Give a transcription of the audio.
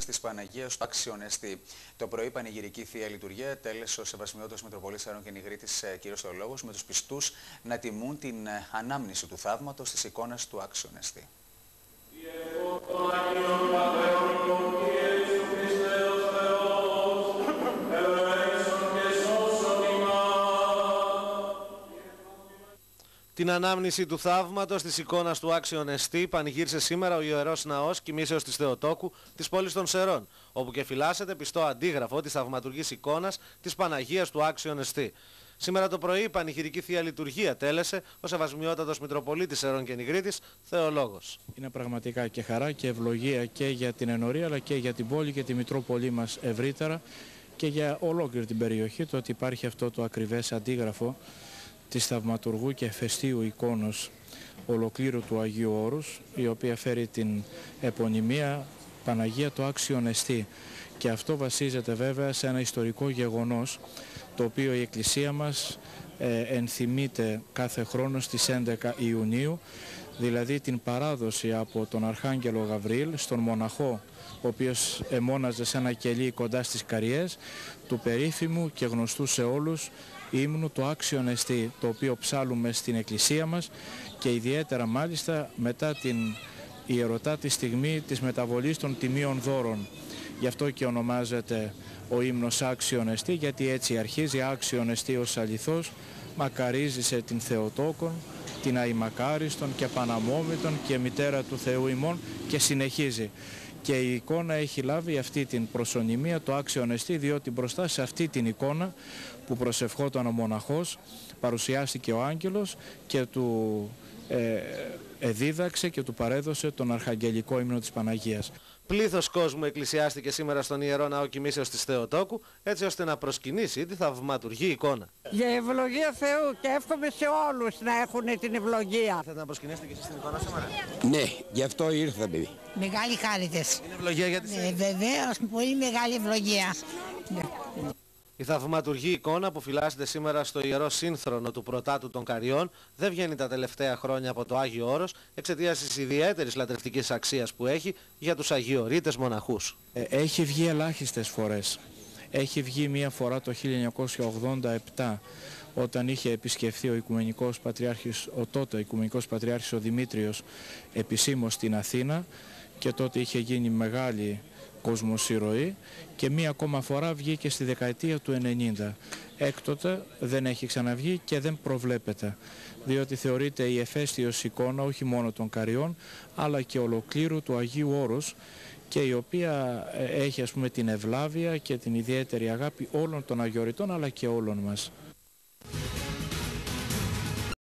εικόνας της Παναγίας του Άξιον Εστί. Το πρωί πανηγυρική Θεία Λειτουργία τέλεσε ο Σεβασμιότατος Μητροπολίτης Σερών και Νιγρίτης κ. Θεολόγος με τους πιστούς να τιμούν την ανάμνηση του θαύματος της εικόνας του Άξιον Εστί. Την ανάμνηση του θαύματος της εικόνας του Άξιον Εστί πανηγύρισε σήμερα ο Ιερός Ναός Κοιμήσεως της Θεοτόκου της πόλης των Σερών, όπου και φυλάσσεται πιστό αντίγραφο της θαυματουργής εικόνας της Παναγίας του Άξιον Εστί. Σήμερα το πρωί η πανηγυρική Θεία Λειτουργία τέλεσε ο Σεβασμιότατος Μητροπολίτης Σερών και Νιγρίτης Θεολόγος. Είναι πραγματικά και χαρά και ευλογία και για την ενορία αλλά και για την πόλη και τη Μητρόπολη μας ευρύτερα και για ολόκληρη την περιοχή το ότι υπάρχει αυτό το ακριβές αντίγραφο της θαυματουργού και εφεστίου εικόνος ολοκλήρου του Αγίου Όρους, η οποία φέρει την επωνυμία Παναγία του Άξιον Εστί. Και αυτό βασίζεται βέβαια σε ένα ιστορικό γεγονός, το οποίο η Εκκλησία μας ενθυμείται κάθε χρόνο στις 11 Ιουνίου, δηλαδή την παράδοση από τον Αρχάγγελο Γαβριήλ στον μοναχό, ο οποίος εμώναζε σε ένα κελί κοντά στις Καριές, του περίφημου και γνωστού σε όλους ύμνου το Άξιον Εστί, το οποίο ψάλουμε στην Εκκλησία μας και ιδιαίτερα μάλιστα μετά την ιερωτάτη στιγμή της μεταβολής των τιμίων δώρων. Γι' αυτό και ονομάζεται ο ύμνος Άξιον Εστί, γιατί έτσι αρχίζει Άξιον Εστί ως αληθώς, μακαρίζησε την Θεοτόκον, την αημακάριστον και παναμόμητον και μητέρα του Θεού ημών και συνεχίζει. Και η εικόνα έχει λάβει αυτή την προσωνυμία, το Άξιον Εστί, διότι μπροστά σε αυτή την εικόνα που προσευχόταν ο μοναχός παρουσιάστηκε ο άγγελος και του εδίδαξε και του παρέδωσε τον αρχαγγελικό ύμνο της Παναγίας. Πλήθος κόσμου εκκλησιάστηκε σήμερα στον Ιερό Ναό Κοιμήσεως της Θεοτόκου, έτσι ώστε να προσκυνήσει τη θαυματουργή εικόνα. Για ευλογία Θεού και εύχομαι σε όλους να έχουν την ευλογία. Θέλετε να προσκυνήσετε και εσείς την εικόνα σήμερα? Ναι, γι' αυτό ήρθαμε. Μεγάλη χάριτες. Είναι ευλογία για τη Θεού. Βεβαίως, πολύ μεγάλη ευλογία. Η θαυματουργή εικόνα που φυλάσσεται σήμερα στο Ιερό Σύνθρονο του Πρωτάτου των Καριών δεν βγαίνει τα τελευταία χρόνια από το Άγιο Όρος εξαιτίας της ιδιαίτερης λατρευτικής αξίας που έχει για τους αγιορείτες μοναχούς. Έχει βγει ελάχιστες φορές. Έχει βγει μία φορά το 1987 όταν είχε επισκεφθεί ο Οικουμενικός Πατριάρχης, ο τότε Οικουμενικός Πατριάρχης ο Δημήτριος επισήμως στην Αθήνα και τότε είχε γίνει μεγάλη κοσμοσυρωή και μία ακόμα φορά βγήκε στη δεκαετία του 90. Έκτοτε δεν έχει ξαναβγεί και δεν προβλέπεται, διότι θεωρείται η εφαίστειος εικόνα όχι μόνο των Καριών αλλά και ολοκλήρου του Αγίου Όρους και η οποία έχει την ευλάβεια και την ιδιαίτερη αγάπη όλων των αγιορειτών αλλά και όλων μας.